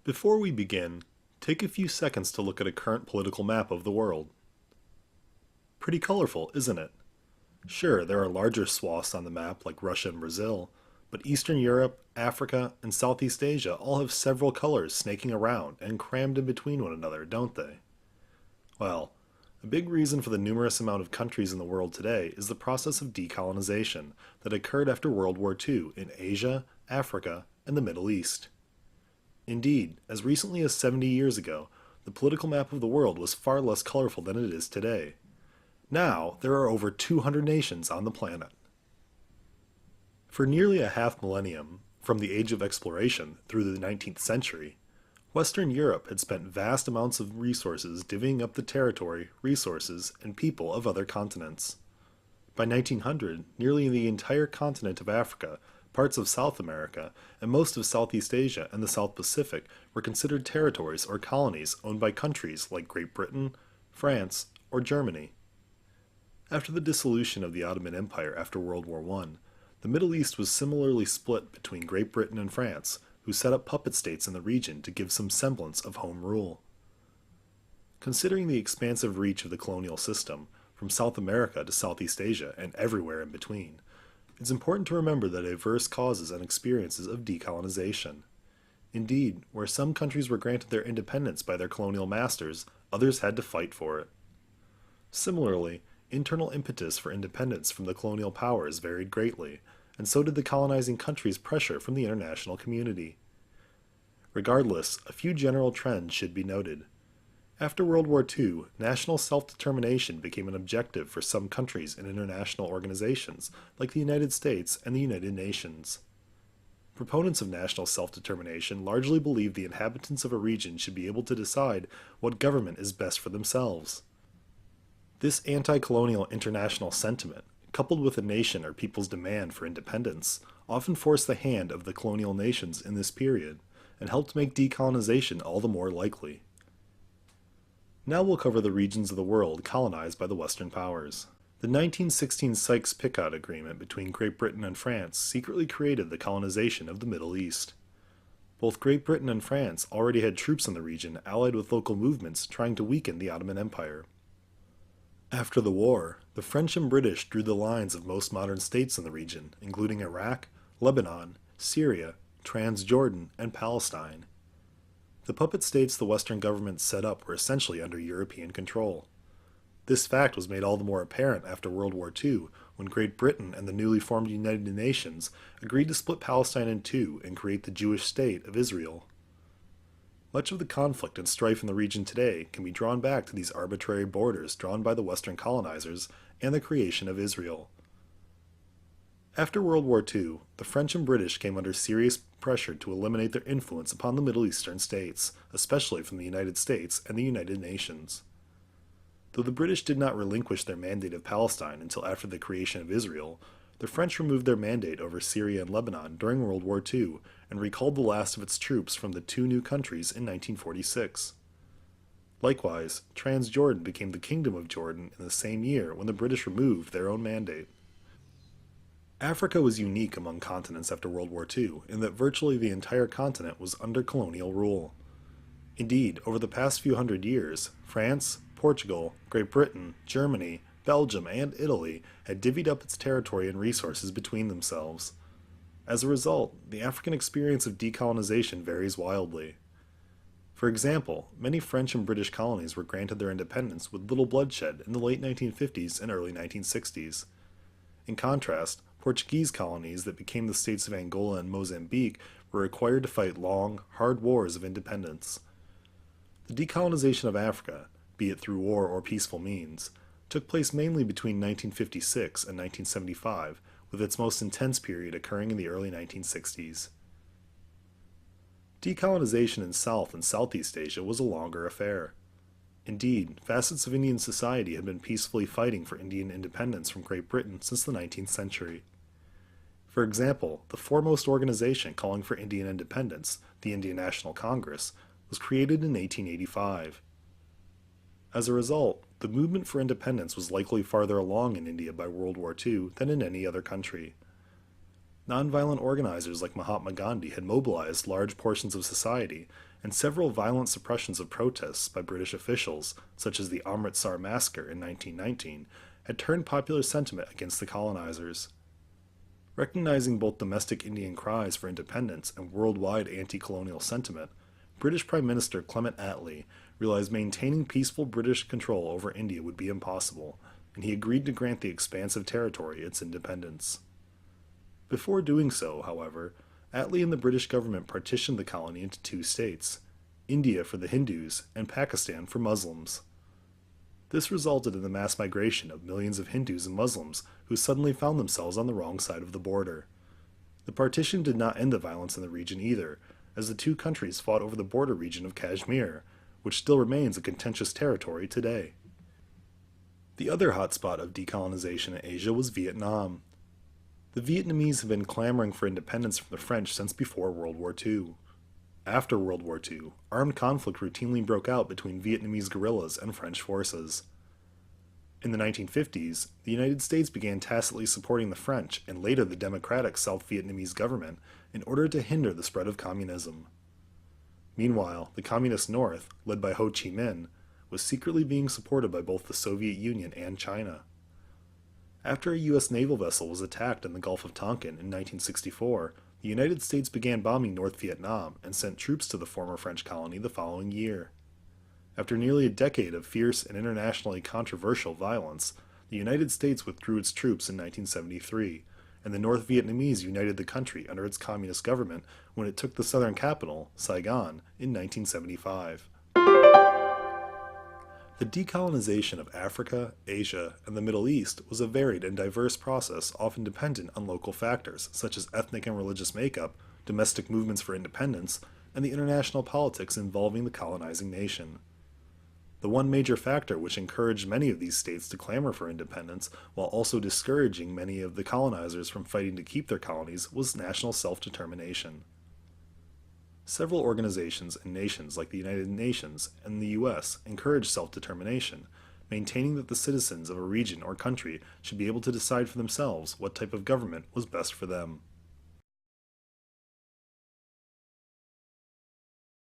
Before we begin, take a few seconds to look at a current political map of the world. Pretty colorful, isn't it? Sure, there are larger swaths on the map like Russia and Brazil, but Eastern Europe, Africa, and Southeast Asia all have several colors snaking around and crammed in between one another, don't they? Well, a big reason for the numerous amount of countries in the world today is the process of decolonization that occurred after World War II in Asia, Africa, and the Middle East. Indeed, as recently as 70 years ago, the political map of the world was far less colorful than it is today. Now, there are over 200 nations on the planet. For nearly a half millennium, from the Age of Exploration through the 19th century, Western Europe had spent vast amounts of resources divvying up the territory, resources, and people of other continents. By 1900, nearly the entire continent of Africa, parts of South America, and most of Southeast Asia and the South Pacific were considered territories or colonies owned by countries like Great Britain, France, or Germany. After the dissolution of the Ottoman Empire after World War I, the Middle East was similarly split between Great Britain and France, who set up puppet states in the region to give some semblance of home rule. Considering the expansive reach of the colonial system, from South America to Southeast Asia and everywhere in between, it's important to remember the diverse causes and experiences of decolonization. Indeed, where some countries were granted their independence by their colonial masters, others had to fight for it. Similarly, internal impetus for independence from the colonial powers varied greatly, and so did the colonizing countries' pressure from the international community. Regardless, a few general trends should be noted. After World War II, national self-determination became an objective for some countries and international organizations, like the United States and the United Nations. Proponents of national self-determination largely believed the inhabitants of a region should be able to decide what government is best for themselves. This anti-colonial international sentiment, coupled with a nation or people's demand for independence, often forced the hand of the colonial nations in this period, and helped make decolonization all the more likely. Now we'll cover the regions of the world colonized by the Western powers. The 1916 Sykes-Picot Agreement between Great Britain and France secretly created the colonization of the Middle East. Both Great Britain and France already had troops in the region allied with local movements trying to weaken the Ottoman Empire. After the war, the French and British drew the lines of most modern states in the region, including Iraq, Lebanon, Syria, Transjordan, and Palestine. The puppet states the Western governments set up were essentially under European control. This fact was made all the more apparent after World War II, when Great Britain and the newly formed United Nations agreed to split Palestine in two and create the Jewish state of Israel. Much of the conflict and strife in the region today can be drawn back to these arbitrary borders drawn by the Western colonizers and the creation of Israel. After World War II, the French and British came under serious pressure to eliminate their influence upon the Middle Eastern states, especially from the United States and the United Nations. Though the British did not relinquish their mandate of Palestine until after the creation of Israel, the French removed their mandate over Syria and Lebanon during World War II and recalled the last of its troops from the two new countries in 1946. Likewise, Transjordan became the Kingdom of Jordan in the same year when the British removed their own mandate. Africa was unique among continents after World War II in that virtually the entire continent was under colonial rule. Indeed, over the past few hundred years, France, Portugal, Great Britain, Germany, Belgium, and Italy had divvied up its territory and resources between themselves. As a result, the African experience of decolonization varies wildly. For example, many French and British colonies were granted their independence with little bloodshed in the late 1950s and early 1960s. In contrast, Portuguese colonies that became the states of Angola and Mozambique were required to fight long, hard wars of independence. The decolonization of Africa, be it through war or peaceful means, took place mainly between 1956 and 1975, with its most intense period occurring in the early 1960s. Decolonization in South and Southeast Asia was a longer affair. Indeed, facets of Indian society had been peacefully fighting for Indian independence from Great Britain since the 19th century. For example, the foremost organization calling for Indian independence, the Indian National Congress, was created in 1885. As a result, the movement for independence was likely farther along in India by World War II than in any other country. Nonviolent organizers like Mahatma Gandhi had mobilized large portions of society, and several violent suppressions of protests by British officials, such as the Amritsar massacre in 1919, had turned popular sentiment against the colonizers. Recognizing both domestic Indian cries for independence and worldwide anti colonial sentiment, British Prime Minister Clement Attlee realized maintaining peaceful British control over India would be impossible, and he agreed to grant the expansive territory its independence. Before doing so, however, Attlee and the British government partitioned the colony into two states, India for the Hindus and Pakistan for Muslims. This resulted in the mass migration of millions of Hindus and Muslims who suddenly found themselves on the wrong side of the border. The partition did not end the violence in the region either, as the two countries fought over the border region of Kashmir, which still remains a contentious territory today. The other hotspot of decolonization in Asia was Vietnam. The Vietnamese have been clamoring for independence from the French since before World War II. After World War II, armed conflict routinely broke out between Vietnamese guerrillas and French forces. In the 1950s, the United States began tacitly supporting the French and later the democratic South Vietnamese government in order to hinder the spread of communism. Meanwhile, the Communist North, led by Ho Chi Minh, was secretly being supported by both the Soviet Union and China. After a U.S. naval vessel was attacked in the Gulf of Tonkin in 1964, the United States began bombing North Vietnam and sent troops to the former French colony the following year. After nearly a decade of fierce and internationally controversial violence, the United States withdrew its troops in 1973, and the North Vietnamese united the country under its communist government when it took the southern capital, Saigon, in 1975. The decolonization of Africa, Asia, and the Middle East was a varied and diverse process often dependent on local factors such as ethnic and religious makeup, domestic movements for independence, and the international politics involving the colonizing nation. The one major factor which encouraged many of these states to clamor for independence while also discouraging many of the colonizers from fighting to keep their colonies was national self-determination. Several organizations and nations like the United Nations and the U.S. encourage self-determination, maintaining that the citizens of a region or country should be able to decide for themselves what type of government was best for them.